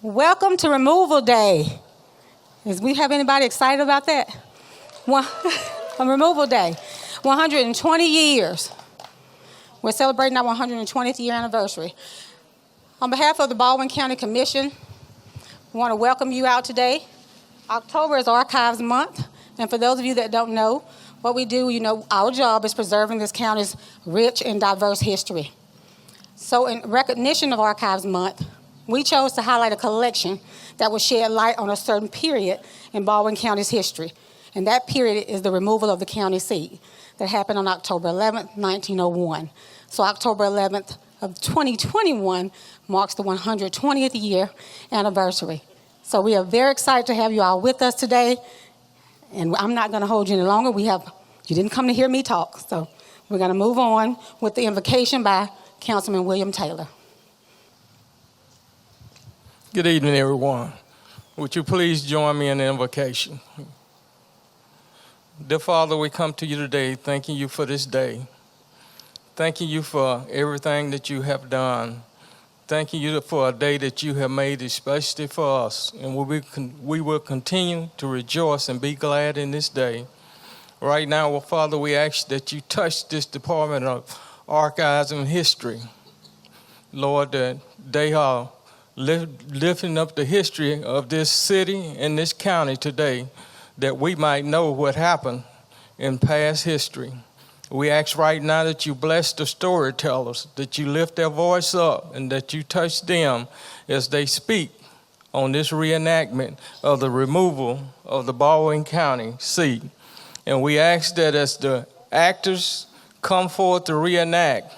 Welcome to Removal Day. Is we have anybody excited about that? On Removal Day, 120 years. We're celebrating our 120th year anniversary. On behalf of the Baldwin County Commission, we want to welcome you out today. October is Archives Month, and for those of you that don't know, what we do, our job is preserving this county's rich and diverse history. So in recognition of Archives Month, we chose to highlight a collection that will shed light on a certain period in Baldwin County's history. And that period is the removal of the county seat that happened on October 11th, 1901. So October 11th of 2021 marks the 120th year anniversary. So we are very excited to have you all with us today. And I'm not going to hold you any longer. You didn't come to hear me talk. So we're going to move on with the invocation by Councilman William Taylor. Good evening, everyone. Would you please join me in the invocation? Dear Father, we come to you today thanking you for this day. Thanking you for everything that you have done. Thanking you for a day that you have made especially for us. And we will continue to rejoice and be glad in this day. Right now, well, Father, we ask that you touch this Department of Archives and History. Lord, that they are lifting up the history of this city and this county today, that we might know what happened in past history. We ask right now that you bless the storytellers, that you lift their voice up, and that you touch them as they speak on this reenactment of the removal of the Baldwin County seat. And we ask that as the actors come forth to reenact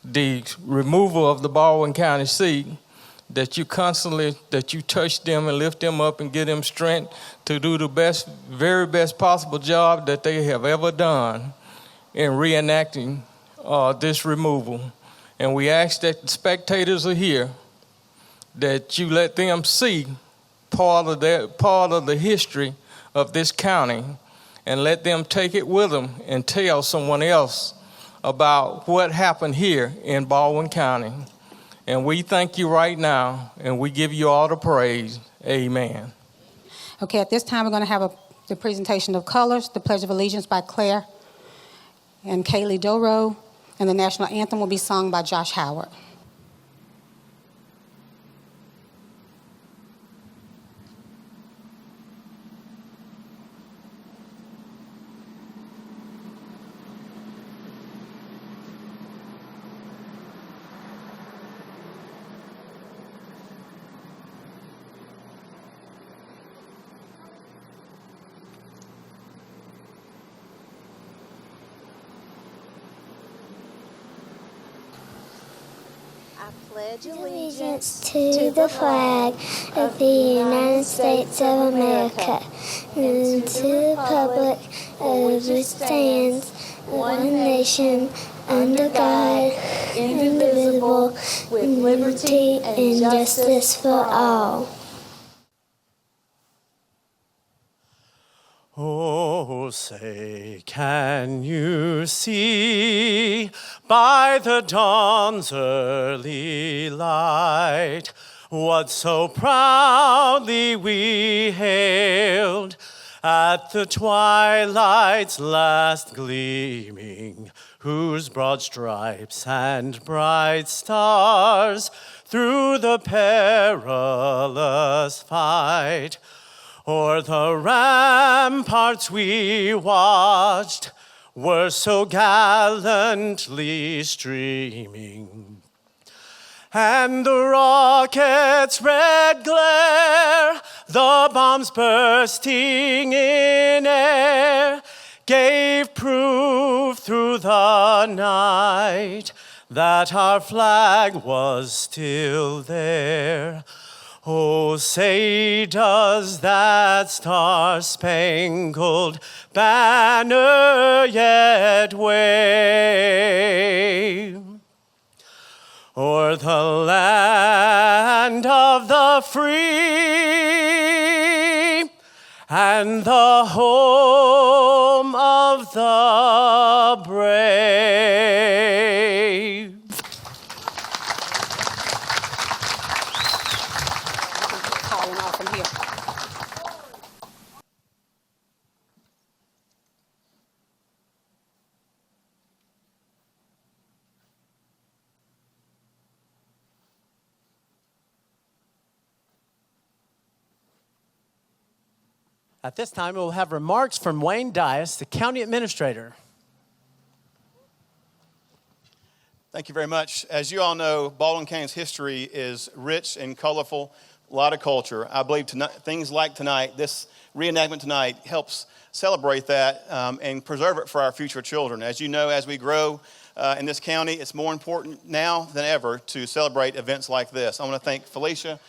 the removal of the Baldwin County seat, that you touch them and lift them up and give them strength to do the very best possible job that they have ever done in reenacting this removal. And we ask that the spectators are here, that you let them see part of the history of this county, and let them take it with them and tell someone else about what happened here in Baldwin County. And we thank you right now, and we give you all the praise. Amen. Okay, at this time, we're going to have the presentation of colors, the Pledge of Allegiance by Claire and Kaylee Doro, and the national anthem will be sung by Josh Howard. Pledge allegiance to the flag of the United States of America and to the republic which stands one nation under God, indivisible, with liberty and justice for all. Oh, say, can you see by the dawn's early light what so proudly we hailed at the twilight's last gleaming, whose broad stripes and bright stars through the perilous fight o'er the ramparts we watched were so gallantly streaming, and the rocket's red glare, the bombs bursting in air, gave proof through the night that our flag was still there. Oh, say, does that star-spangled banner yet wave o'er the land of the free and the home of the brave? from here. At this time, we'll have remarks from Wayne Dias, the county administrator. Thank you very much. As you all know, Baldwin County's history is rich and colorful, a lot of culture. I believe things like tonight, this reenactment tonight, helps celebrate that and preserve it for our future children. As you know, as we grow in this county, it's more important now than ever to celebrate events like this. I want to thank Felicia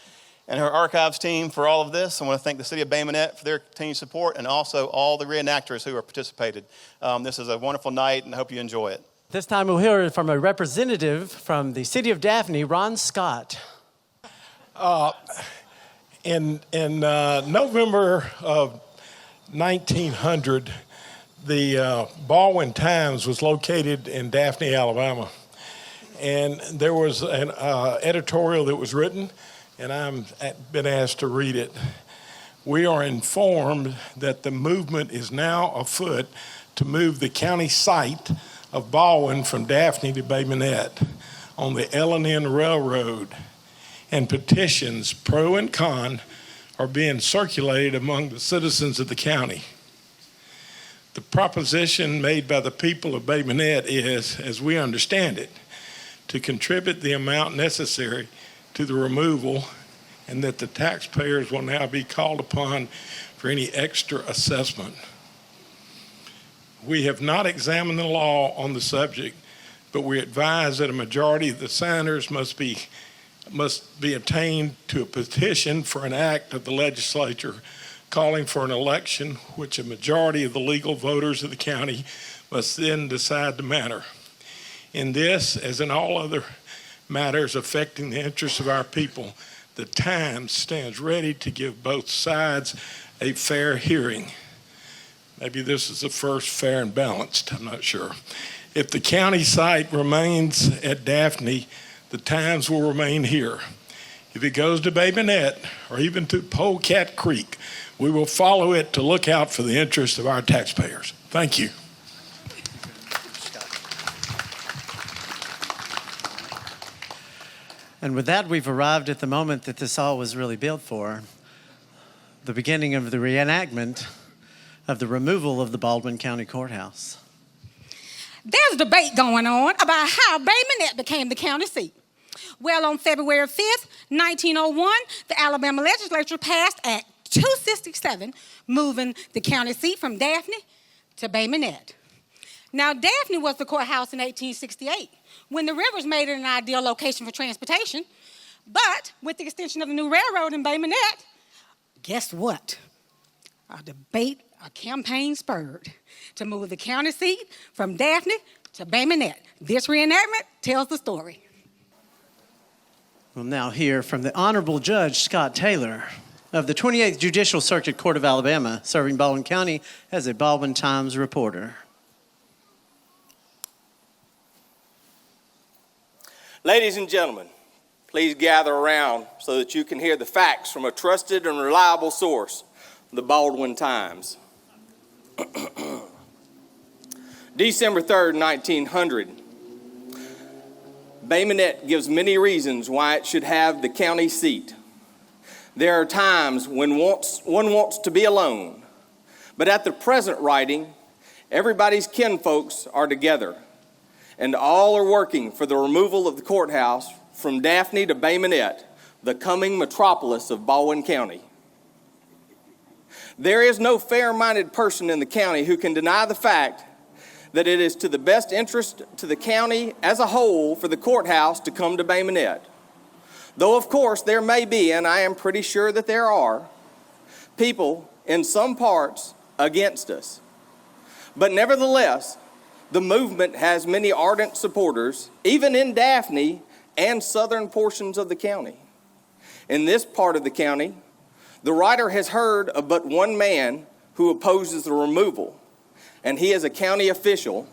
and her archives team for all of this. I want to thank the city of Bay Minette for their continued support, and also all the reenactors who have participated. This is a wonderful night, and I hope you enjoy it. This time we'll hear from a representative from the city of Daphne, Ron Scott. In November of 1900, the Baldwin Times was located in Daphne, Alabama. And there was an editorial that was written, and I've been asked to read it. We are informed that the movement is now afoot to move the county site of Baldwin from Daphne to Bay Minette on the L&N Railroad, and petitions, pro and con, are being circulated among the citizens of the county. The proposition made by the people of Bay Minette is, as we understand it, to contribute the amount necessary to the removal, and that the taxpayers will now be called upon for any extra assessment. We have not examined the law on the subject, but we advise that a majority of the signers must be obtained to a petition for an act of the legislature calling for an election, which a majority of the legal voters of the county must then decide the matter. In this, as in all other matters affecting the interests of our people, the Times stands ready to give both sides a fair hearing. Maybe this is the first fair and balanced, I'm not sure. If the county site remains at Daphne, the Times will remain here. If it goes to Bay Minette or even to Polecat Creek, we will follow it to look out for the interests of our taxpayers. Thank you. And with that, we've arrived at the moment that this all was really built for, the beginning of the reenactment of the removal of the Baldwin County Courthouse. There's debate going on about how Bay Minette became the county seat. Well, on February 5th, 1901, the Alabama legislature passed Act 267, moving the county seat from Daphne to Bay Minette. Now, Daphne was the courthouse in 1868, when the rivers made it an ideal location for transportation. But with the extension of the new railroad in Bay Minette, guess what? A campaign spurred to move the county seat from Daphne to Bay Minette. This reenactment tells the story. We'll now hear from the Honorable Judge Scott Taylor of the 28th Judicial Circuit Court of Alabama, serving Baldwin County as a Baldwin Times reporter. Ladies and gentlemen, please gather around so that you can hear the facts from a trusted and reliable source, the Baldwin Times. December 3rd, 1900. Bay Minette gives many reasons why it should have the county seat. There are times when one wants to be alone, but at the present writing, everybody's kinfolks are together, and all are working for the removal of the courthouse from Daphne to Bay Minette, the coming metropolis of Baldwin County. There is no fair-minded person in the county who can deny the fact that it is to the best interest to the county as a whole for the courthouse to come to Bay Minette. Though, of course, there may be, and I am pretty sure that there are, people in some parts against us. But nevertheless, the movement has many ardent supporters, even in Daphne and southern portions of the county. In this part of the county, the writer has heard of but one man who opposes the removal, and he is a county official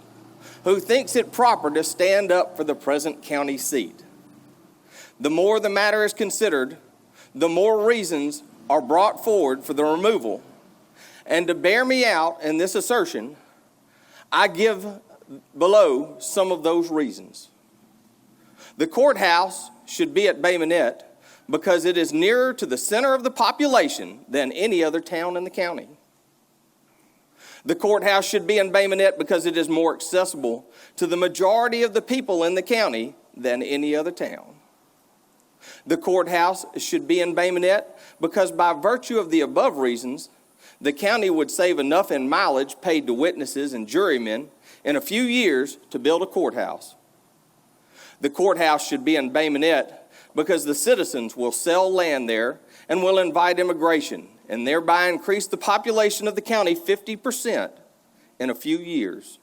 who thinks it proper to stand up for the present county seat. The more the matter is considered, the more reasons are brought forward for the removal. And to bear me out in this assertion, I give below some of those reasons. The courthouse should be at Bay Minette because it is nearer to the center of the population than any other town in the county. The courthouse should be in Bay Minette because it is more accessible to the majority of the people in the county than any other town. The courthouse should be in Bay Minette because by virtue of the above reasons, the county would save enough in mileage paid to witnesses and jurymen in a few years to build a courthouse. The courthouse should be in Bay Minette because the citizens will sell land there and will invite immigration and thereby increase the population of the county 50% in a few years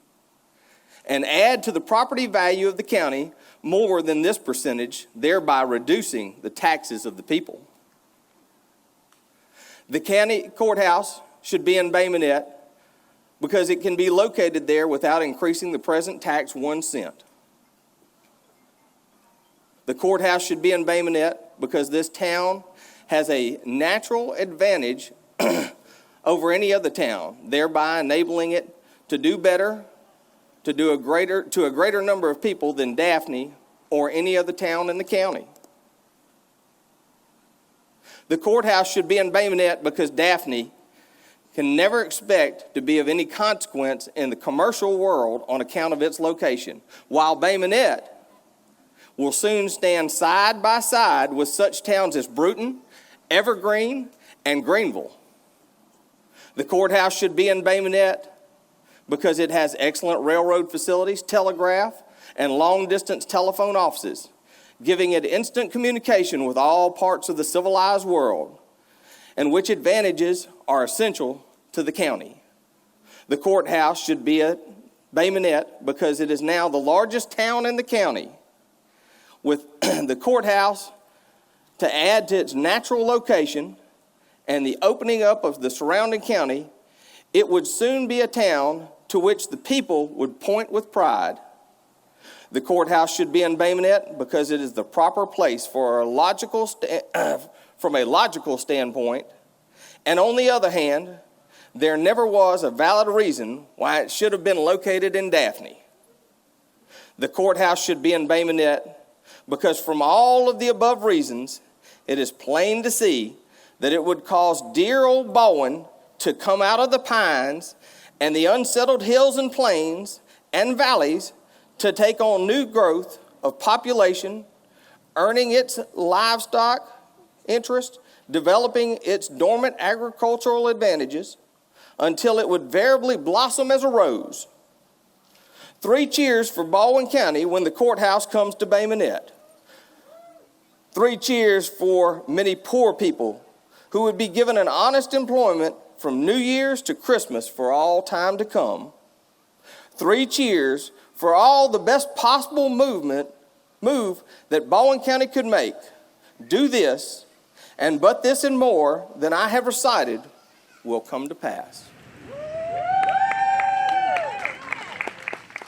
and add to the property value of the county more than this percentage, thereby reducing the taxes of the people. The county courthouse should be in Bay Minette because it can be located there without increasing the present tax 1 cent. The courthouse should be in Bay Minette because this town has a natural advantage over any other town, thereby enabling it to do better, to a greater number of people than Daphne or any other town in the county. The courthouse should be in Bay Minette because Daphne can never expect to be of any consequence in the commercial world on account of its location, while Bay Minette will soon stand side by side with such towns as Bruton, Evergreen, and Greenville. The courthouse should be in Bay Minette because it has excellent railroad facilities, telegraph, and long-distance telephone offices, giving it instant communication with all parts of the civilized world, and which advantages are essential to the county. The courthouse should be at Bay Minette because it is now the largest town in the county. With the courthouse to add to its natural location and the opening up of the surrounding county, it would soon be a town to which the people would point with pride. The courthouse should be in Bay Minette because it is the proper place for from a logical standpoint. And on the other hand, there never was a valid reason why it should have been located in Daphne. The courthouse should be in Bay Minette because from all of the above reasons, it is plain to see that it would cause dear old Baldwin to come out of the pines and the unsettled hills and plains and valleys to take on new growth of population, earning its livestock interest, developing its dormant agricultural advantages until it would veritably blossom as a rose. 3 cheers for Baldwin County when the courthouse comes to Bay Minette. 3 cheers for many poor people who would be given an honest employment from New Year's to Christmas for all time to come. 3 cheers for all the best possible move that Baldwin County could make. Do this, and but this and more than I have recited will come to pass.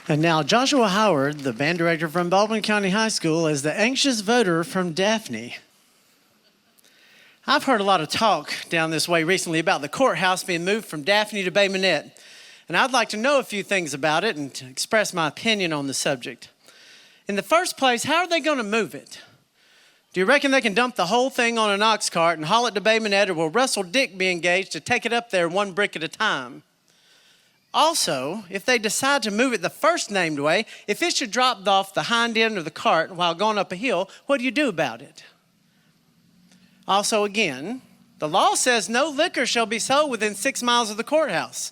And now Joshua Howard, the band director from Baldwin County High School, is the anxious voter from Daphne. I've heard a lot of talk down this way recently about the courthouse being moved from Daphne to Bay Minette, and I'd like to know a few things about it and to express my opinion on the subject. In the first place, how are they going to move it? Do you reckon they can dump the whole thing on an ox cart and haul it to Bay Minette, or will Russell Dick be engaged to take it up there 1 brick at a time? Also, if they decide to move it the first named way, if it should drop off the hind end of the cart while going up a hill, what do you do about it? Also, again, the law says no liquor shall be sold within 6 miles of the courthouse.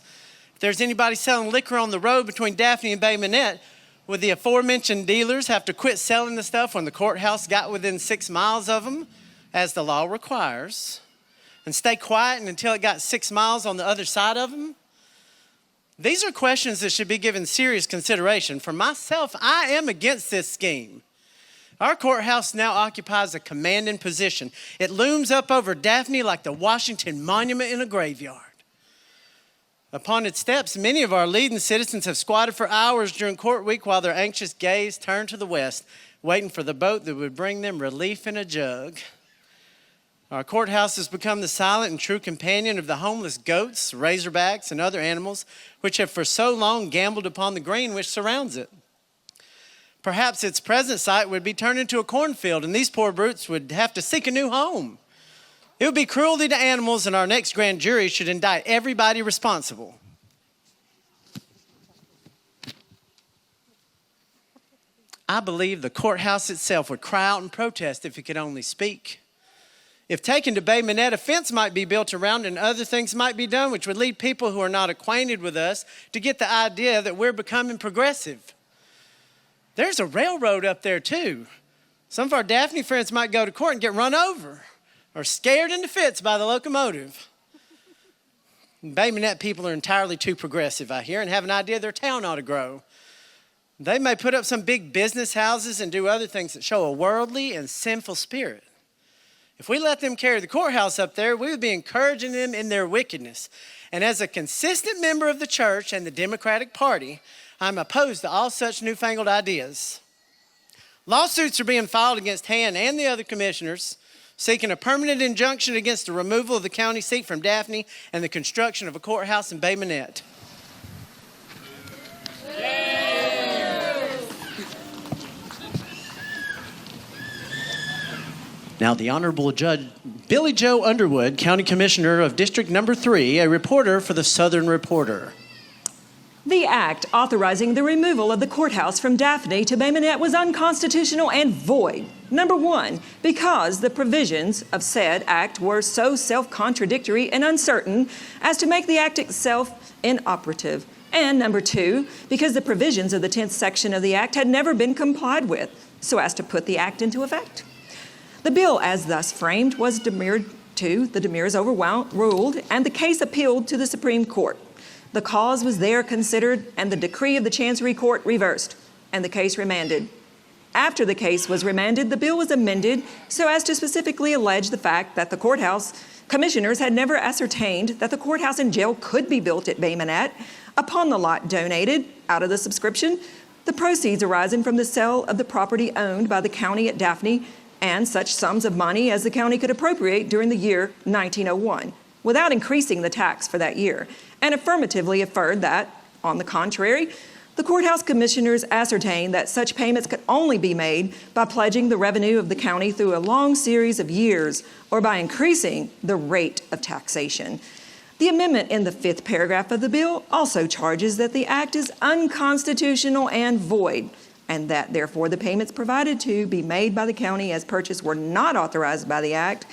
If there's anybody selling liquor on the road between Daphne and Bay Minette, would the aforementioned dealers have to quit selling the stuff when the courthouse got within 6 miles of them, as the law requires, and stay quiet until it got 6 miles on the other side of them? These are questions that should be given serious consideration. For myself, I am against this scheme. Our courthouse now occupies a commanding position. It looms up over Daphne like the Washington Monument in a graveyard. Upon its steps, many of our leading citizens have squatted for hours during court week while their anxious gaze turned to the west, waiting for the boat that would bring them relief in a jug. Our courthouse has become the silent and true companion of the homeless goats, razorbacks, and other animals which have for so long gambled upon the green which surrounds it. Perhaps its present site would be turned into a cornfield, and these poor brutes would have to seek a new home. It would be cruelty to animals, and our next grand jury should indict everybody responsible. I believe the courthouse itself would cry out and protest if it could only speak. If taken to Bay Minette, a fence might be built around and other things might be done which would lead people who are not acquainted with us to get the idea that we're becoming progressive. There's a railroad up there too. Some of our Daphne friends might go to court and get run over or scared into fits by the locomotive. Bay Minette people are entirely too progressive, I hear, and have an idea their town ought to grow. They may put up some big business houses and do other things that show a worldly and sinful spirit. If we let them carry the courthouse up there, we would be encouraging them in their wickedness. And as a consistent member of the church and the Democratic Party, I'm opposed to all such newfangled ideas. Lawsuits are being filed against Han and the other commissioners, seeking a permanent injunction against the removal of the county seat from Daphne and the construction of a courthouse in Bay Minette. Now, the Honorable Judge Billy Joe Underwood, County Commissioner of District Number 3, a reporter for the Southern Reporter. The act authorizing the removal of the courthouse from Daphne to Bay Minette was unconstitutional and void. Number one, because the provisions of said act were so self-contradictory and uncertain as to make the act itself inoperative. And number two, because the provisions of the 10th section of the act had never been complied with, so as to put the act into effect. The bill, as thus framed, was demurred to, the demurs overruled, and the case appealed to the Supreme Court. The cause was there considered, and the decree of the Chancery Court reversed, and the case remanded. After the case was remanded, the bill was amended so as to specifically allege the fact that the courthouse commissioners had never ascertained that the courthouse and jail could be built at Bay Minette upon the lot donated out of the subscription, the proceeds arising from the sale of the property owned by the county at Daphne, and such sums of money as the county could appropriate during the year 1901, without increasing the tax for that year, and affirmatively affirmed that, on the contrary, the courthouse commissioners ascertained that such payments could only be made by pledging the revenue of the county through a long series of years or by increasing the rate of taxation. The amendment in the 5th paragraph of the bill also charges that the act is unconstitutional and void, and that therefore the payments provided to be made by the county as purchased were not authorized by the act,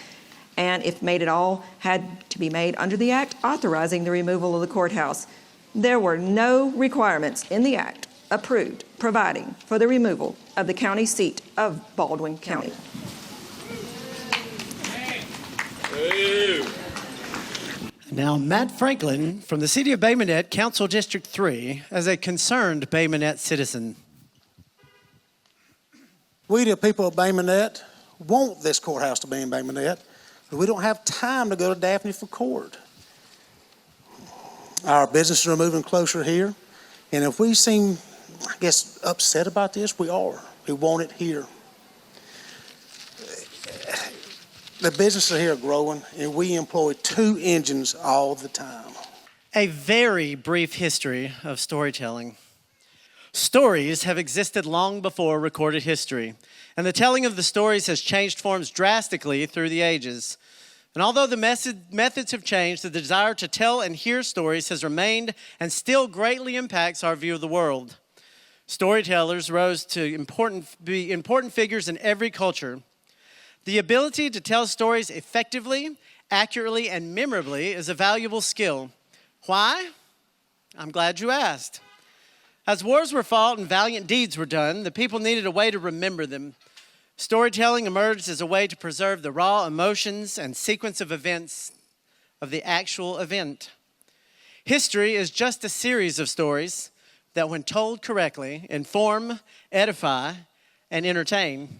and if made at all, had to be made under the act authorizing the removal of the courthouse. There were no requirements in the act approved providing for the removal of the county seat of Baldwin County. Now, Matt Franklin from the City of Bay Minette, Council District 3, as a concerned Bay Minette citizen. We, the people of Bay Minette, want this courthouse to be in Bay Minette, but we don't have time to go to Daphne for court. Our businesses are moving closer here, and if we seem, I guess, upset about this, we are. We want it here. The businesses here are growing, and we employ 2 engines all the time. A very brief history of storytelling. Stories have existed long before recorded history, and the telling of the stories has changed forms drastically through the ages. And although the methods have changed, the desire to tell and hear stories has remained and still greatly impacts our view of the world. Storytellers rose to be important figures in every culture. The ability to tell stories effectively, accurately, and memorably is a valuable skill. Why? I'm glad you asked. As wars were fought and valiant deeds were done, the people needed a way to remember them. Storytelling emerged as a way to preserve the raw emotions and sequence of events of the actual event. History is just a series of stories that, when told correctly, inform, edify, and entertain.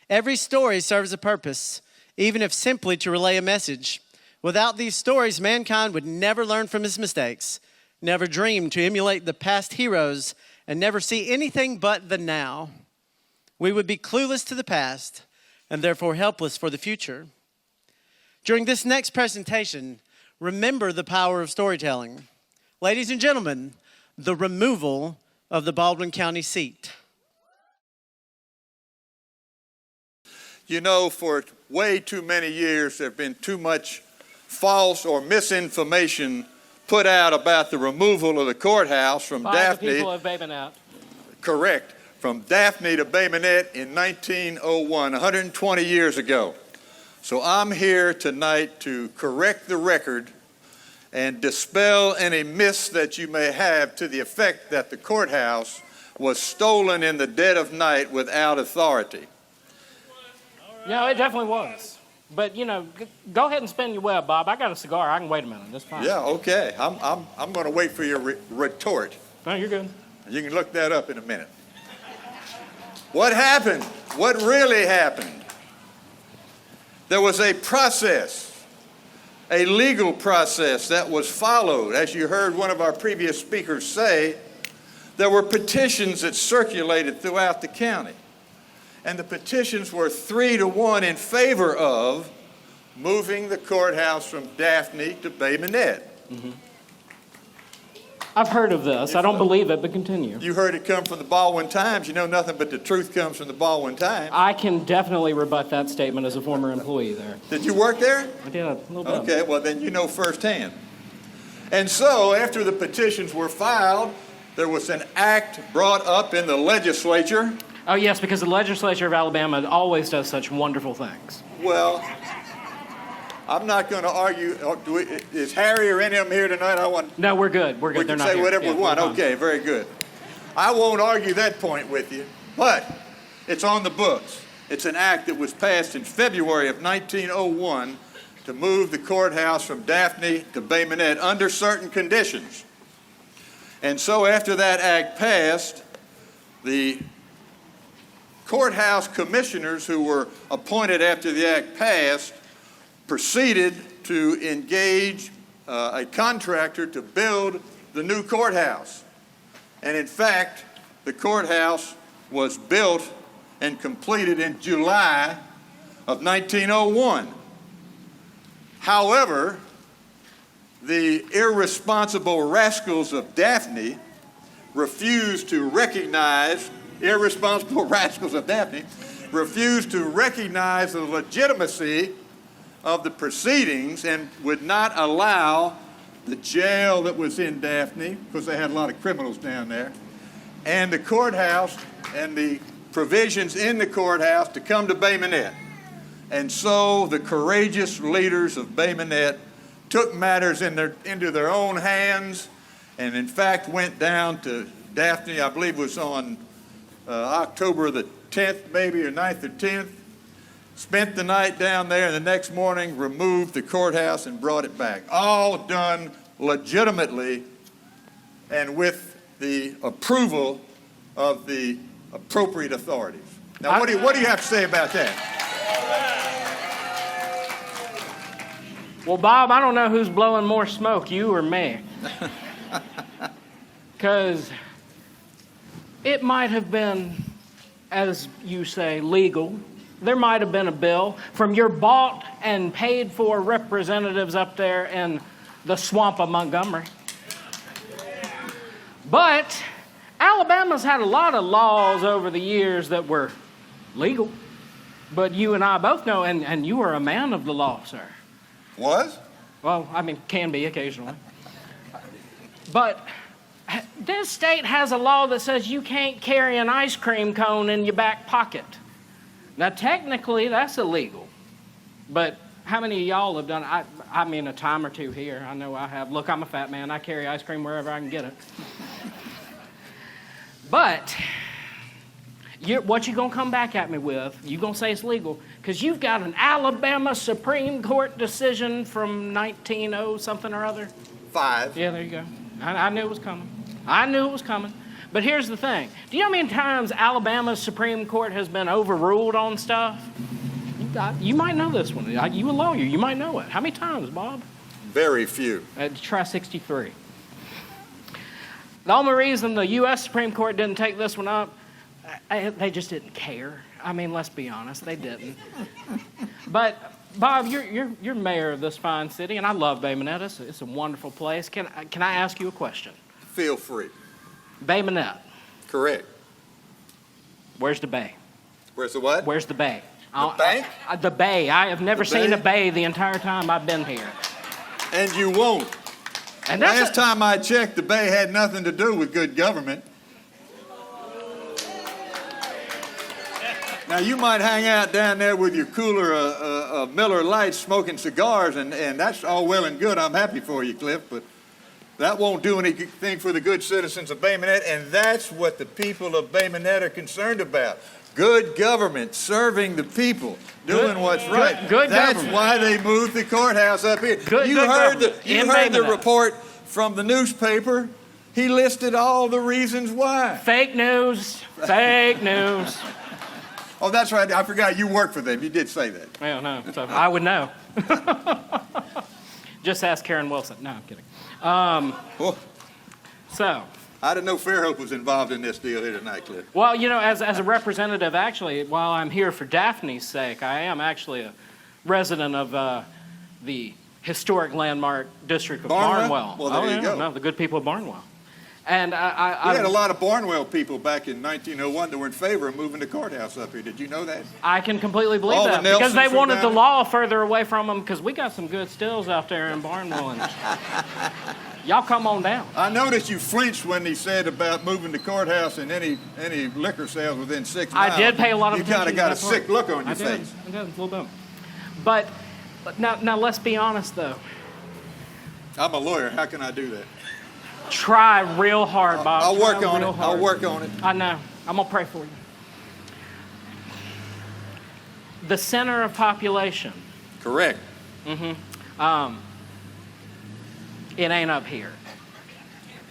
Every story serves a purpose, even if simply to relay a message. Without these stories, mankind would never learn from his mistakes, never dream to emulate the past heroes, and never see anything but the now. We would be clueless to the past and therefore helpless for the future. During this next presentation, remember the power of storytelling. Ladies and gentlemen, the removal of the Baldwin County seat. You know, for way too many years, there have been too much false or misinformation put out about the removal of the courthouse from Daphne. By the people of Bay Minette. Correct. From Daphne to Bay Minette in 1901, 120 years ago. So I'm here tonight to correct the record and dispel any myths that you may have to the effect that the courthouse was stolen in the dead of night without authority. No, it definitely was. But, you know, go ahead and spin your web, Bob. I got a cigar. I can wait a minute. That's fine. Yeah, okay. I'm going to wait for your retort. No, you're good. You can look that up in a minute. What happened? What really happened? There was a process, a legal process that was followed. As you heard one of our previous speakers say, there were petitions that circulated throughout the county. And the petitions were 3-1 in favor of moving the courthouse from Daphne to Bay Minette. Mm-hmm. I've heard of this. I don't believe it, but continue. You heard it come from the Baldwin Times. You know nothing but the truth comes from the Baldwin Times. I can definitely rebut that statement as a former employee there. Did you work there? I did, a little bit. Okay, well then you know firsthand. And so after the petitions were filed, there was an act brought up in the legislature. Oh, yes, because the legislature of Alabama always does such wonderful things. Well, I'm not going to argue. Is Harry or any of them here tonight? No, we're good. We're good. We They're can not say here. whatever Yeah, we want. we're fine. Okay, very good. I won't argue that point with you, but it's on the books. It's an act that was passed in February of 1901 to move the courthouse from Daphne to Bay Minette under certain conditions. And so after that act passed, the courthouse commissioners who were appointed after the act passed proceeded to engage a contractor to build the new courthouse. And in fact, the courthouse was built and completed in July of 1901. However, the irresponsible rascals of Daphne refused to recognize the legitimacy of the proceedings and would not allow the jail that was in Daphne, because they had a lot of criminals down there, and the courthouse and the provisions in the courthouse to come to Bay Minette. And so the courageous leaders of Bay Minette took matters into their own hands and in fact went down to Daphne, I believe it was on October the 10th maybe, or 9th or 10th, spent the night down there, and the next morning removed the courthouse and brought it back. All done legitimately and with the approval of the appropriate authorities. Now, what do you have to say about that? Well, Bob, I don't know who's blowing more smoke, you or me. Because it might have been, as you say, legal. There might have been a bill from your bought and paid for representatives up there in the swamp of Montgomery. But Alabama's had a lot of laws over the years that were legal. But you and I both know, and you are a man of the law, sir. Was? Well, I mean, can be occasionally. But this state has a law that says you can't carry an ice cream cone in your back pocket. Now, technically, that's illegal. But how many of y'all have done it? I mean, a time or two here. I know I have. Look, I'm a fat man. I carry ice cream wherever I can get it. But what you going to come back at me with, you going to say it's legal, because you've got an Alabama Supreme Court decision from 1900 something or other. 5. Yeah, there you go. I knew it was coming. I knew it was coming. But here's the thing. Do you know how many times Alabama's Supreme Court has been overruled on stuff? You might know this one. You a lawyer. You might know it. How many times, Bob? Very few. Try 63. The only reason the U.S. Supreme Court didn't take this one up, they just didn't care. I mean, let's be honest. They didn't. But Bob, you're mayor of this fine city, and I love Bay Minette. It's a wonderful place. Can I ask you a question? Feel free. Bay Minette, Correct. where's the bay? Where's the what? Where's the bay? The bank? The bay. I have never The seen bay? a bay the entire time I've been here. And you won't. And that's Last time I checked, the Bay had nothing to do with good government. Now, you might hang out down there with your cooler of Miller Lights smoking cigars, and that's all well and good. I'm happy for you, Cliff, but that won't do anything for the good citizens of Bay Minette, and that's what the people of Bay Minette are concerned about. Good government, serving the people, doing what's right. Good That's government. why they moved the courthouse up here. You good heard government you in heard Bay the Minette. report from the newspaper. He listed all the reasons why. Fake news. Fake news. Oh, that's right. I forgot you work for them. You did say that. Well, no, so I would know. Just ask Karen Wilson. No, I'm kidding. Oh, So, I didn't know Fairhope was involved in this deal here tonight, Cliff. well, you know, as a representative, actually, while I'm here for Daphne's sake, I am actually a resident of the historic landmark district of Barnwell? Barnwell. Well, there you yeah, go. No, the good people of Barnwell. And We had a lot of Barnwell people back in 1901 that were in favor of moving the courthouse up here. Did you know that? I can completely believe All the that because they Nelsons were wanted down the there. law further away from them because we got some good stills out there in Barnwell. And y'all come on down. I noticed you flinched when he said about moving the courthouse and any liquor sales within 6 miles. I did pay a lot of You attention kind of to got a that part. sick look on I your did. face. I did, a little bit. But now let's be honest, though. I'm a lawyer. How can I do that? Try real hard, Bob. I'll work Try on it. real hard. I'll work on it. I know. I'm going to pray for you. The center of population, Correct. it ain't up here.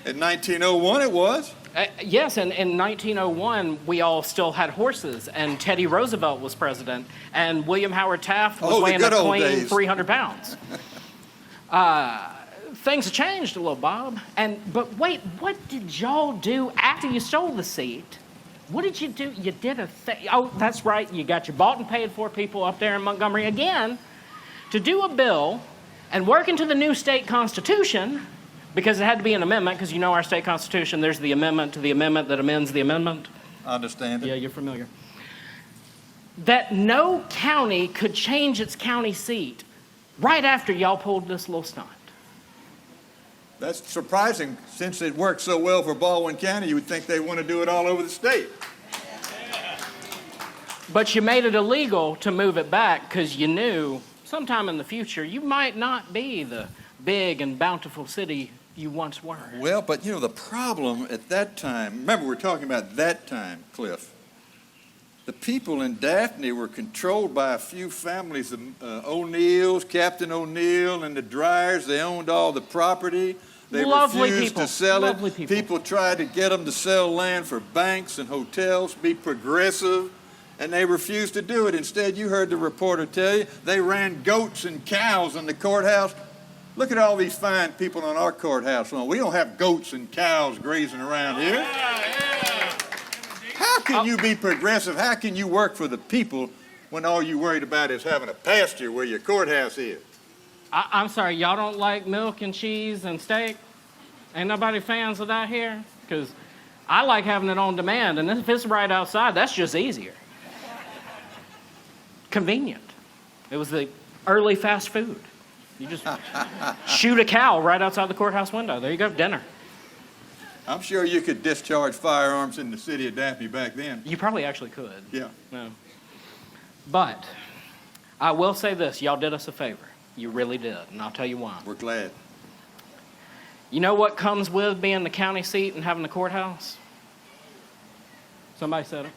In 1901, it was. Yes, and in 1901, we all still had horses, and Teddy Roosevelt was president, and William Howard Taft was Oh, the weighing a good old clean days. 300 pounds. Things have changed a little, Bob. But wait, what did y'all do after you stole the seat? What did you do? You did a thing. Oh, that's right. You got your bought and paid for people up there in Montgomery again to do a bill and work into the new state constitution because it had to be an amendment because you know our state constitution, there's the amendment to the amendment that amends the amendment. I understand it. Yeah, you're familiar. That no county could change its county seat right after y'all pulled this little stunt. That's surprising. Since it worked so well for Baldwin County, you would think they want to do it all over the state. But you made it illegal to move it back because you knew sometime in the future you might not be the big and bountiful city you once were. Well, but you know, the problem at that time, remember we're talking about that time, Cliff. The people in Daphne were controlled by a few families, the O'Neills, Captain O'Neill and the Dryers. They owned all the property. They Lovely refused people. to sell Lovely it. people. Tried to get them to sell land for banks and hotels, be progressive, and they refused to do it. Instead, you heard the reporter tell you, they ran goats and cows in the courthouse. Look at all these fine people on our courthouse lawn. We don't have goats and cows grazing around here. How can you be progressive? How can you work for the people when all you worried about is having a pasture where your courthouse is? I'm sorry, y'all don't like milk and cheese and steak? Ain't nobody fans of that here? Because I like having it on demand, and if it's right outside, that's just easier. Convenient. It was the early fast food. You just shoot a cow right outside the courthouse window. There you go, dinner. I'm sure you could discharge firearms in the city of Daphne back then. You probably actually could. Yeah. No. But I will say this, y'all did us a favor. You really did, and I'll tell you why. We're glad. You know what comes with being the county seat and having the courthouse? Somebody said it.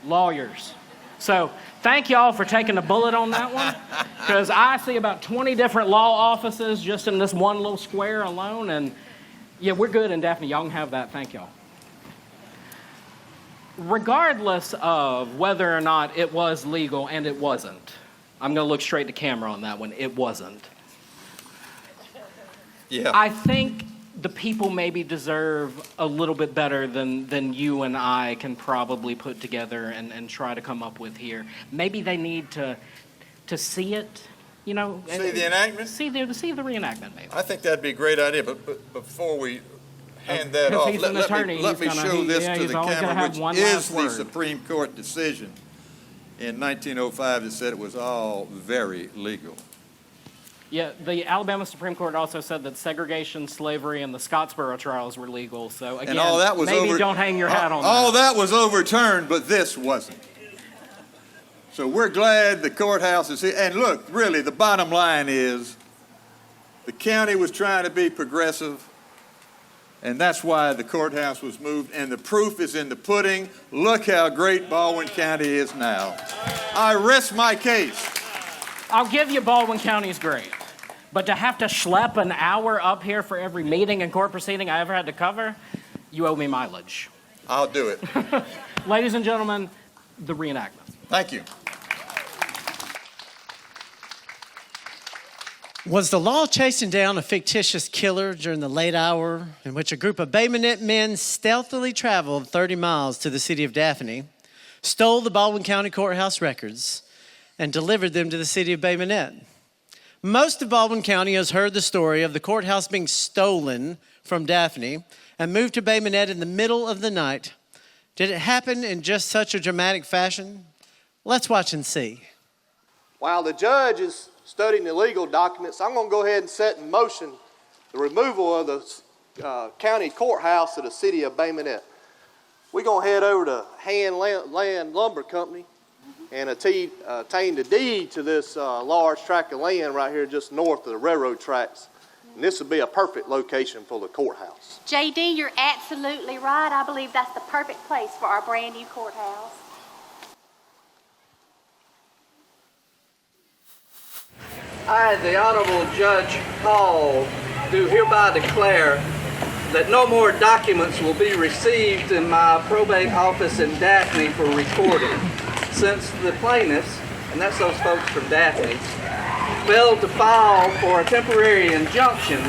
Lawyers. So thank y'all for taking a bullet on that one, because I see about 20 different law offices just in this one little square alone, and yeah, we're good in Daphne. Y'all can have that. Thank y'all. Regardless of whether or not it was legal, and it wasn't. I'm going to look straight to camera on that one. It wasn't. Yeah. I think the people maybe deserve a little bit better than you and I can probably put together and try to come up with here. Maybe they need to to see it, you know. See the enactment? See the reenactment, maybe. I think that'd be a great idea, but before we hand that Because off, he's an attorney, let me he's gonna- show he- this yeah, to he's the always gonna camera, have which one is last the word. Supreme Court decision in 1905 that said it was all very legal. Yeah, the Alabama Supreme Court also said that segregation, slavery, and the Scottsboro trials were legal. So again, And all that was maybe don't hang your hat on that. all that was overturned, but this wasn't. So we're glad the courthouse is here. And look, really, the bottom line is the county was trying to be progressive, and that's why the courthouse was moved. And the proof is in the pudding. Look how great Baldwin County is now. I rest my case. I'll give you Baldwin County's great. But to have to schlep an hour up here for every meeting and court proceeding I ever had to cover, you owe me mileage. I'll do it. Ladies and gentlemen, the reenactment. Thank you. Was the law chasing down a fictitious killer during the late hour in which a group of Bay Minette men stealthily traveled 30 miles to the city of Daphne, stole the Baldwin County Courthouse records, and delivered them to the city of Bay Minette? Most of Baldwin County has heard the story of the courthouse being stolen from Daphne and moved to Bay Minette in the middle of the night. Did it happen in just such a dramatic fashion? Let's watch and see. While the judge is studying the legal documents, I'm going to go ahead and set in motion the removal of the county courthouse to the city of Bay Minette. We're going to head over to Hand Land Lumber Company and obtain the deed to this large tract of land right here just north of the railroad tracks. And this would be a perfect location for the courthouse. JD, you're absolutely right. I believe that's the perfect place for our brand new courthouse. I, the Honorable Judge Hall, do hereby declare that no more documents will be received in my probate office in Daphne for recording, since the plaintiffs, and that's those folks from Daphne, failed to file for a temporary injunction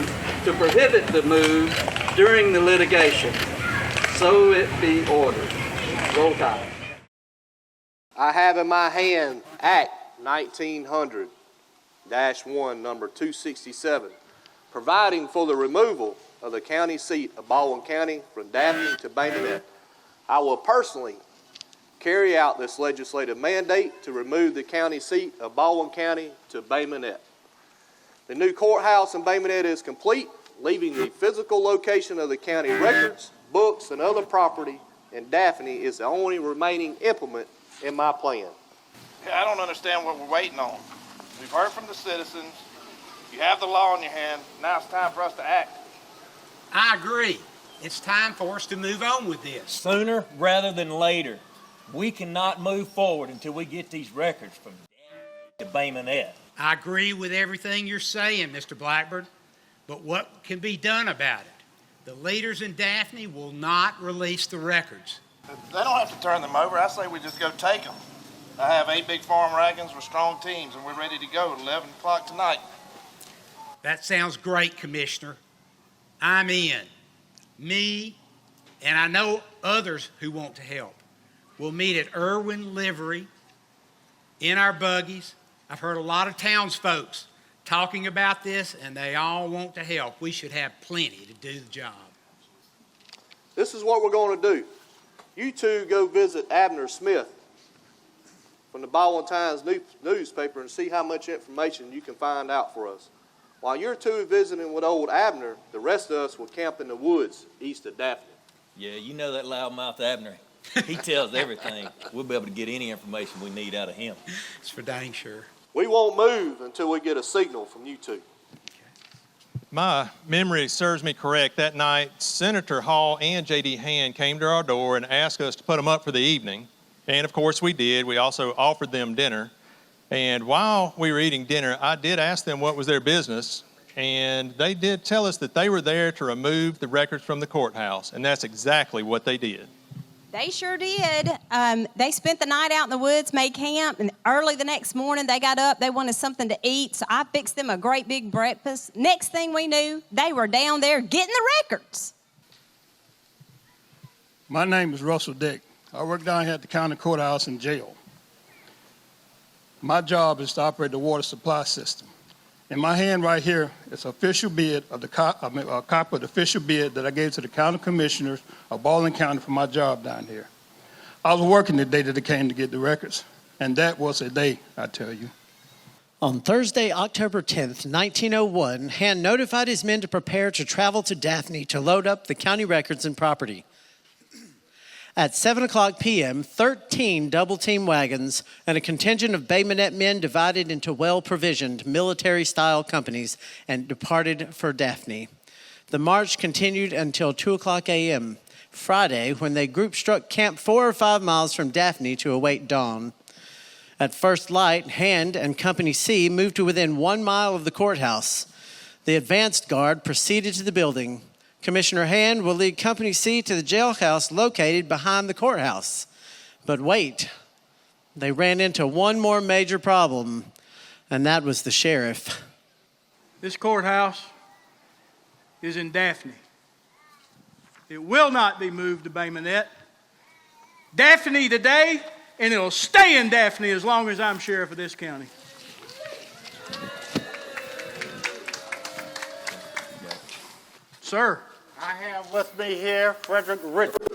to prohibit the move during the litigation. So it be ordered. Roll call. I have in my hand Act 1900-1, number 267, providing for the removal of the county seat of Baldwin County from Daphne to Bay Minette. I will personally carry out this legislative mandate to remove the county seat of Baldwin County to Bay Minette. The new courthouse in Bay Minette is complete, leaving the physical location of the county records, books, and other property in Daphne is the only remaining implement in my plan. I don't understand what we're waiting on. We've heard from the citizens. You have the law in your hand. Now it's time for us to act. I agree. It's time for us to move on with this. Sooner rather than later. We cannot move forward until we get these records from to Bay Minette. I agree with everything you're saying, Mr. Blackburn, but what can be done about it? The leaders in Daphne will not release the records. They don't have to turn them over. I say we just go take them. I have 8 big farm wagons with strong teams, and we're ready to go at 11 o'clock tonight. That sounds great, Commissioner. I'm in. Me, and I know others who want to help. We'll meet at Irwin Livery in our buggies. I've heard a lot of townsfolk talking about this, and they all want to help. We should have plenty to do the job. This is what we're going to do. You two go visit Abner Smith from the Baldwin Times newspaper and see how much information you can find out for us. While you're two visiting with old Abner, the rest of us will camp in the woods east of Daphne. Yeah, you know that loudmouth Abner. He tells everything. We'll be able to get any information we need out of him. It's for dang sure. We won't move until we get a signal from you two. My memory serves me correct. That night, Senator Hall and J.D. Hand came to our door and asked us to put them up for the evening. And of course we did. We also offered them dinner. And while we were eating dinner, I did ask them what was their business. And they did tell us that they were there to remove the records from the courthouse. And that's exactly what they did. They sure did. They spent the night out in the woods, made camp, and early the next morning they got up. They wanted something to eat, so I fixed them a great big breakfast. Next thing we knew, they were down there getting the records. My name is Russell Dick. I work down here at the county courthouse and jail. My job is to operate the water supply system. In my hand right here is official bid of a copy of the official bid that I gave to the county commissioners of Baldwin County for my job down here. I was working the day that they came to get the records, and that was a day, I tell you. On Thursday, October 10th, 1901, Hand notified his men to prepare to travel to Daphne to load up the county records and property. At 7 o'clock p.m., 13 double-team wagons and a contingent of Bay Minette men divided into well-provisioned military-style companies and departed for Daphne. The march continued until 2 o'clock a.m. Friday, when they group-struck camp 4 or 5 miles from Daphne to await dawn. At first light, Hand and Company C moved to within 1 mile of the courthouse. The advanced guard proceeded to the building. Commissioner Hand will lead Company C to the jailhouse located behind the courthouse. But wait, they ran into one more major problem, and that was the sheriff. This courthouse is in Daphne. It will not be moved to Bay Minette. Daphne today, and it'll stay in Daphne as long as I'm sheriff of this county. Sir. I have with me here Frederick Richards.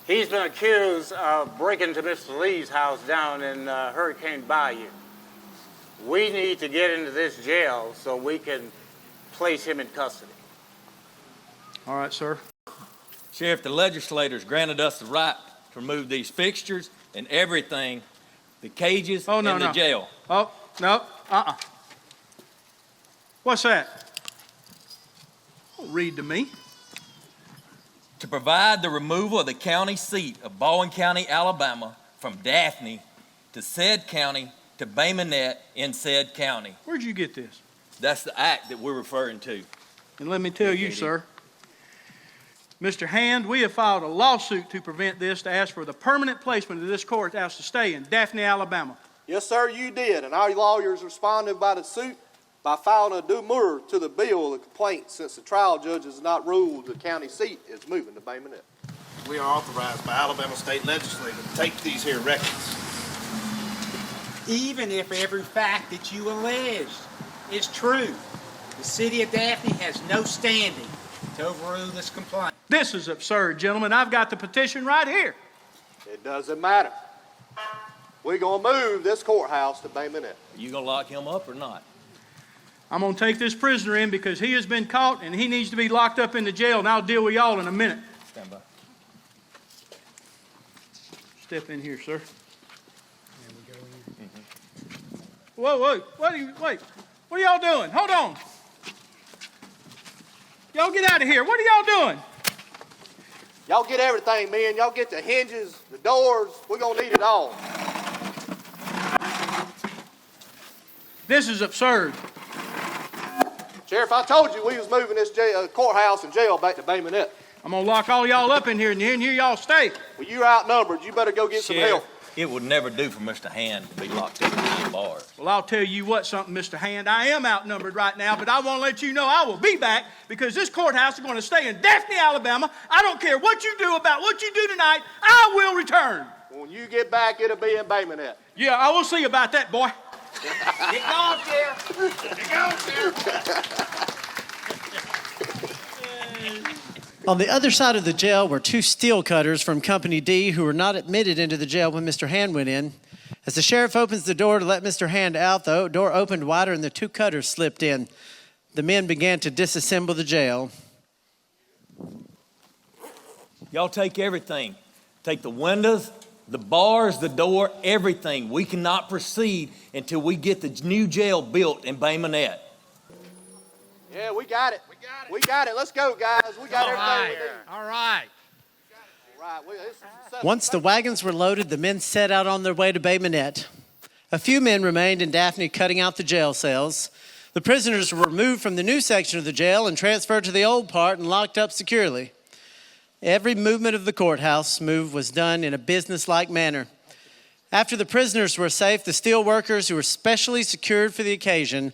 He's been accused of breaking into Mr. Lee's house down in Hurricane Bayou. We need to get into this jail so we can place him in custody. All right, sir. Sheriff, the legislators granted us the right to remove these fixtures and everything, the cages and the jail. Oh, no, What's that? Don't read to me. To provide the removal of the county seat of Baldwin County, Alabama, from Daphne to said county to Bay Minette in said county. Where'd you get this? That's the act that we're referring to. And let me tell you, sir, Mr. Hand, we have filed a lawsuit to prevent this, to ask for the permanent placement of this courthouse to stay in Daphne, Alabama. Yes, sir, you did, and our lawyers responded by the suit by filing a demur to the bill of the complaint since the trial judge has not ruled the county seat is moving to Bay Minette. We are authorized by Alabama State Legislature to take these here records. Even if every fact that you alleged is true, the city of Daphne has no standing to overrule this complaint. This is absurd, gentlemen. I've got the petition right here. It doesn't matter. We're going to move this courthouse to Bay Minette. You going to lock him up or not? I'm going to take this prisoner in because he has been caught and he needs to be locked up in the jail, and I'll deal with y'all in a minute. Stand by. Step in here, sir. Whoa, wait. What are y'all doing? Hold on. Y'all get out of here. What are y'all doing? Y'all get everything, man. Y'all get the hinges, the doors. We're going to need it all. This is absurd. Sheriff, I told you we was moving this courthouse and jail back to Bay Minette. I'm going to lock all y'all up in here, and here y'all stay. Well, you're outnumbered. You better go get some help. It would never do for Mr. Hand to be locked up behind bars. Well, I'll tell you what, Mr. Hand. I am outnumbered right now, but I want to let you know I will be back because this courthouse is going to stay in Daphne, Alabama. I don't care what you do about what you do tonight. I will return. When you get back, it'll be in Bay Minette. Yeah, I will see about that, boy. Get gone, Sheriff. Get gone, Sheriff. On the other side of the jail were 2 steel cutters from Company D who were not admitted into the jail when Mr. Hand went in. As the sheriff opens the door to let Mr. Hand out, the door opened wider and the 2 cutters slipped in. The men began to disassemble the jail. Y'all take everything. Take the windows, the bars, the door, everything. We cannot proceed until we get the new jail built in Bay Minette. Yeah, we got it. We got it. Let's go, guys. We got everything we need. All right. Once the wagons were loaded, the men set out on their way to Bay Minette. A few men remained in Daphne cutting out the jail cells. The prisoners were removed from the new section of the jail and transferred to the old part and locked up securely. Every movement of the courthouse move was done in a businesslike manner. After the prisoners were safe, the steel workers who were specially secured for the occasion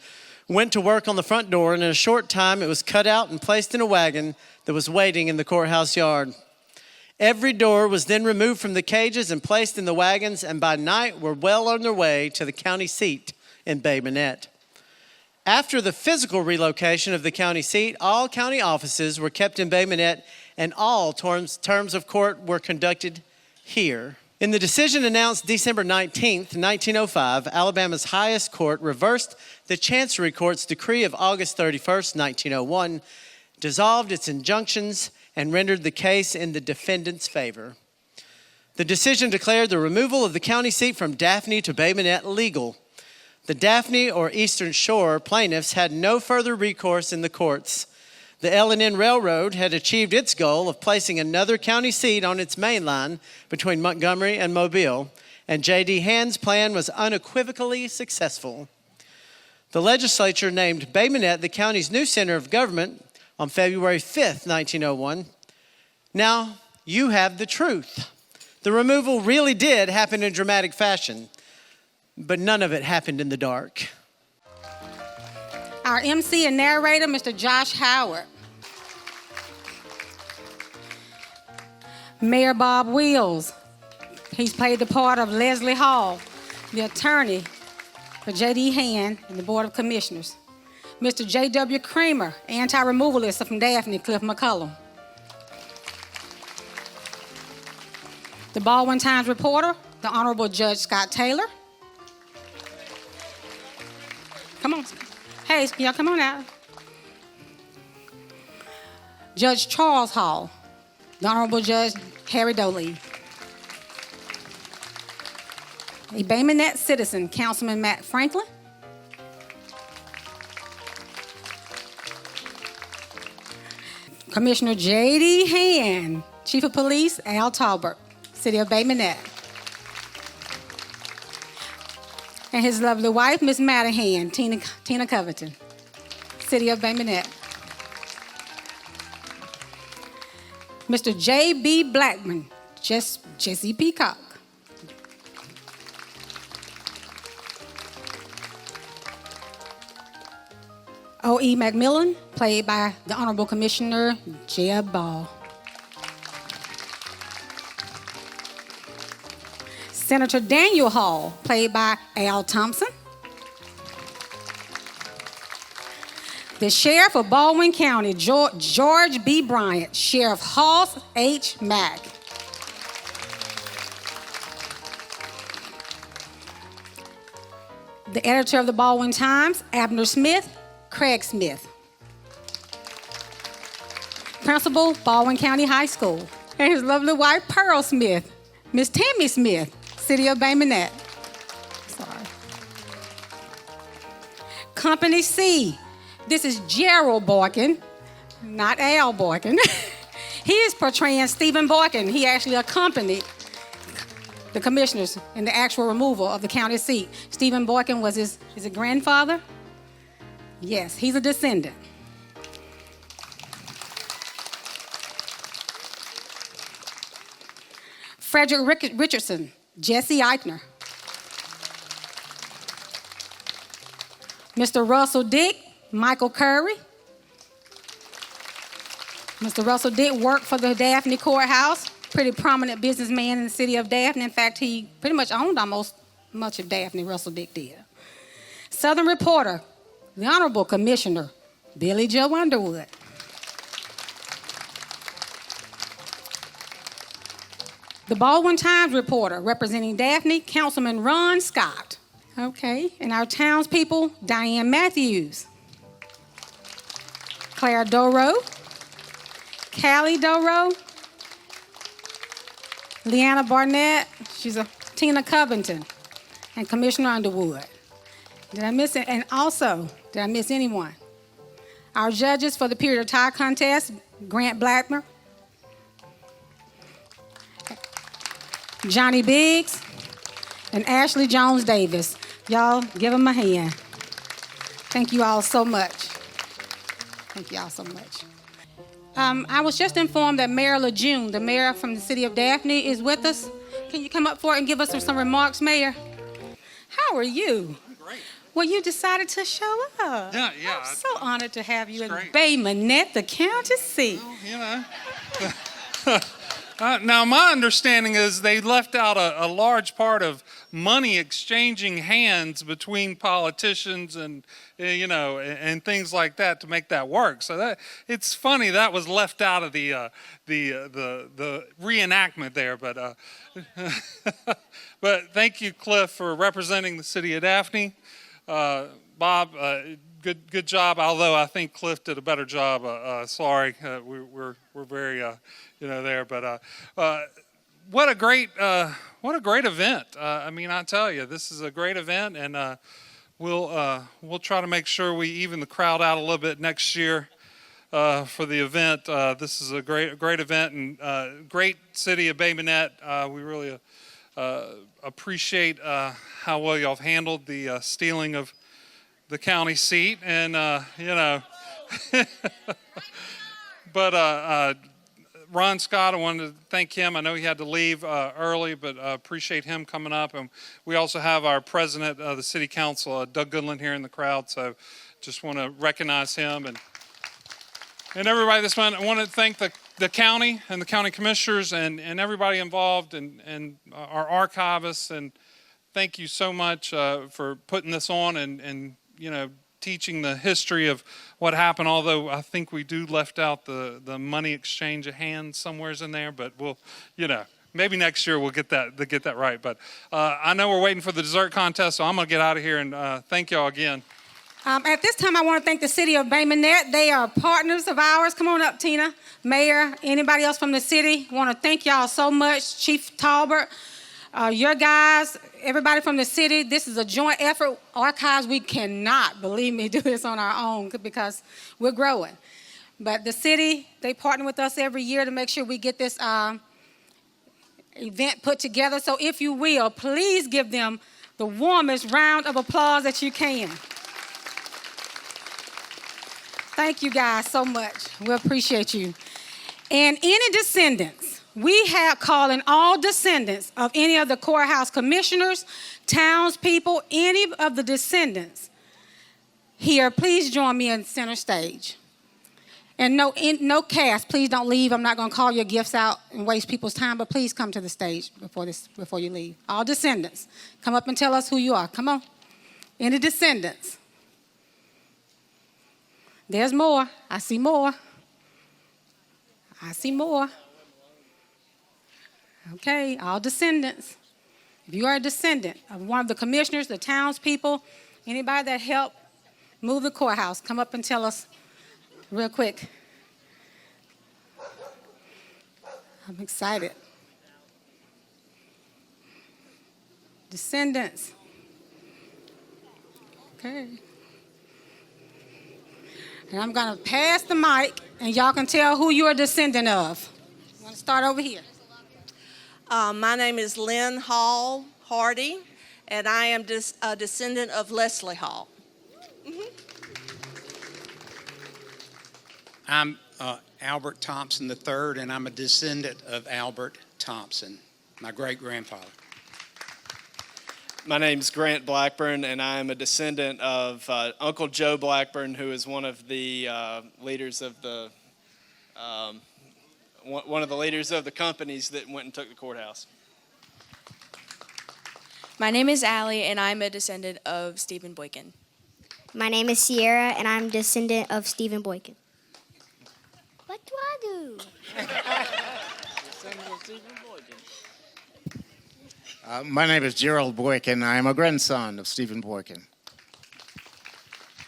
went to work on the front door, and in a short time it was cut out and placed in a wagon that was waiting in the courthouse yard. Every door was then removed from the cages and placed in the wagons, and by night were well on their way to the county seat in Bay Minette. After the physical relocation of the county seat, all county offices were kept in Bay Minette, and all terms of court were conducted here. In the decision announced December 19th, 1905, Alabama's highest court reversed the Chancery Court's decree of August 31st, 1901, dissolved its injunctions, and rendered the case in the defendant's favor. The decision declared the removal of the county seat from Daphne to Bay Minette legal. The Daphne or Eastern Shore plaintiffs had no further recourse in the courts. The L&N Railroad had achieved its goal of placing another county seat on its main line between Montgomery and Mobile, and J.D. Hand's plan was unequivocally successful. The legislature named Bay Minette the county's new center of government on February 5th, 1901. Now, you have the truth. The removal really did happen in dramatic fashion, but none of it happened in the dark. Our MC and narrator, Mr. Josh Howard. Mayor Bob Wills. He's played the part of Leslie Hall, the attorney for J.D. Hand and the Board of Commissioners. Mr. J.W. Kramer, anti-removalist from Daphne, Cliff McCullum. The Baldwin Times reporter, the Honorable Judge Scott Taylor. Come on. Hey, y'all come on out. Judge Charles Hall, the Honorable Judge Harry Doley. A Bay Minette citizen, Councilman Matt Franklin. Commissioner J.D. Hand, Chief of Police Al Talbert, City of Bay Minette. And his lovely wife, Miss Madihan, Tina Covington, City of Bay Minette. Mr. J.B. Blackman, Jesse Peacock. O.E. McMillan, played by the Honorable Commissioner Jeb Ball. Senator Daniel Hall, played by Al Thompson. The Sheriff of Baldwin County, George B. Bryant, Sheriff Hoss H. Mack. The editor of the Baldwin Times, Abner Smith, Craig Smith. Principal, Baldwin County High School. And his lovely wife, Pearl Smith, Miss Tammy Smith, City of Bay Minette. Sorry. Company C. This is Gerald Boykin, not Al Boykin. He is portraying Stephen Boykin. He actually accompanied the commissioners in the actual removal of the county seat. Stephen Boykin was his grandfather. Yes, he's a descendant. Frederick Richardson, Jesse Eichner. Mr. Russell Dick, Michael Curry. Mr. Russell Dick worked for the Daphne Courthouse, pretty prominent businessman in the city of Daphne. In fact, he pretty much owned almost much of Daphne, Russell Dick did. Southern Reporter, the Honorable Commissioner, Billy Joe Underwood. The Baldwin Times reporter, representing Daphne, Councilman Ron Scott. Okay, and our townspeople, Diane Matthews, Claire Doro, Callie Doro, Leanna Barnett, Tina Covington, and Commissioner Underwood. Did I miss it? And also, did I miss anyone? Our judges for the period of tie contest, Grant Blackmer, Johnny Biggs, and Ashley Jones Davis. Y'all give them a hand. Thank you all so much. Thank you all so much. I was just informed that Mayor LeJeune, the mayor from the city of Daphne, is with us. Can you come up forward and give us some remarks, Mayor? How are you? I'm great. Well, you decided to show up. Yeah. I'm so honored to have you in Bay Minette, the county seat. Well, Now, my understanding is they left out a large part of money exchanging hands between politicians and, and things like that to make that work. So it's funny that was left out of the reenactment there. But but thank you, Cliff, for representing the city of Daphne. Bob, good job. Although I think Cliff did a better job. Sorry, we're very there. But what a great event. I mean, I tell you, this is a great event, and we'll try to make sure we even the crowd out a little bit next year for the event. This is a great event, and great city of Bay Minette. We really appreciate how well y'all have handled the stealing of the county seat, and but Ron Scott, I wanted to thank him. I know he had to leave early, but appreciate him coming up. And we also have our president of the city council, Doug Goodland, here in the crowd. So just want to recognize him and everybody this month. I want to thank the county and the county commissioners and everybody involved and our archivists. And thank you so much for putting this on and teaching the history of what happened, although I think we do left out the money exchange of hands somewheres in there, but we'll, maybe next year we'll get that right. But I know we're waiting for the dessert contest, so I'm going to get out of here, and thank y'all again. At this time, I want to thank the city of Bay Minette. They are partners of ours. Come on up, Tina. Mayor, anybody else from the city. I want to thank y'all so much. Chief Talbert, your guys, everybody from the city. This is a joint effort. Archives, we cannot, believe me, do this on our own because we're growing. But the city, they partner with us every year to make sure we get this event put together. So if you will, please give them the warmest round of applause that you can. Thank you guys so much. We appreciate you. And any descendants, we have calling all descendants of any of the courthouse commissioners, townspeople, any of the descendants here, please join me in center stage. And no cast, please don't leave. I'm not going to call your gifts out and waste people's time, but please come to the stage before you leave. All descendants, come up and tell us who you are. Come on. Any descendants? There's more. I see more. I see more. Okay, all descendants. If you are a descendant of one of the commissioners, the townspeople, anybody that helped move the courthouse, come up and tell us real quick. I'm excited. Descendants. Okay. And I'm going to pass the mic, and y'all can tell who you're a descendant of. I'm going to start over here. My name is Lynn Hall Hardy, and I am a descendant of Leslie Hall. I'm Albert Thompson III, and I'm a descendant of Albert Thompson, my great-grandfather. My name's Grant Blackburn, and I'm a descendant of Uncle Joe Blackburn, who is one of the leaders of the one of the leaders of the companies that went and took the courthouse. My name is Allie, and I'm a descendant of Stephen Boykin. My name is Sierra, and I'm a descendant of Stephen Boykin. What do I do? Descendant of Stephen Boykin. My name is Gerald Boykin. I am a grandson of Stephen Boykin.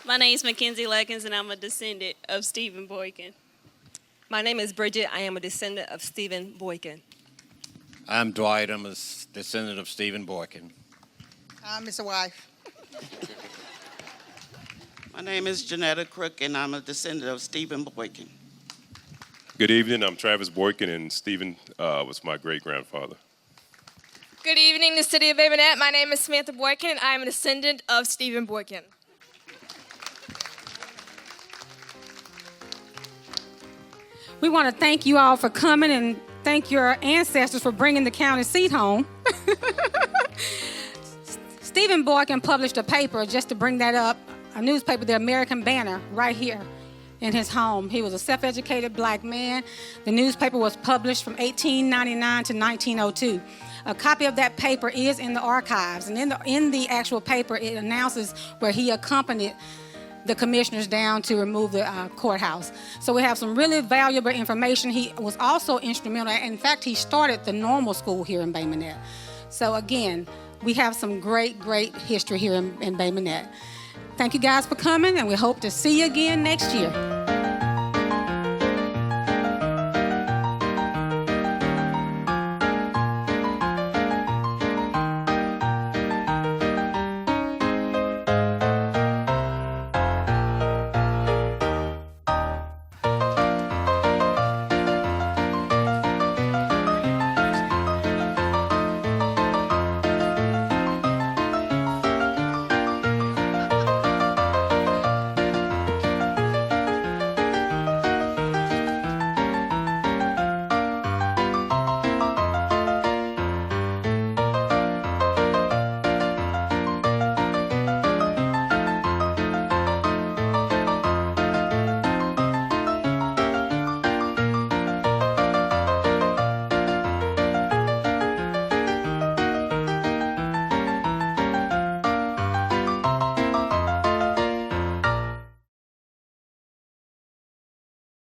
My name is Mackenzie Leggins, and I'm a descendant of Stephen Boykin. My name is Bridget. I am a descendant of Stephen Boykin. I'm Dwight. I'm a descendant of Stephen Boykin. I'm his wife. My name is Janetta Crook, and I'm a descendant of Stephen Boykin. Good evening. I'm Travis Boykin, and Stephen was my great-grandfather. Good evening, the city of Bay Minette. My name is Samantha Boykin, and I am a descendant of Stephen Boykin. We want to thank you all for coming and thank your ancestors for bringing the county seat home. Stephen Boykin published a paper, just to bring that up, a newspaper, the American Banner, right here. in his home. He was a self-educated black man. The newspaper was published from 1899 to 1902. A copy of that paper is in the archives, and in the actual paper, it announces where he accompanied the commissioners down to remove the courthouse. So we have some really valuable information. He was also instrumental. In fact, he started the normal school here in Bay Minette. So again, we have some great, great history here in Bay Minette. Thank you guys for coming, and we hope to see you again next year.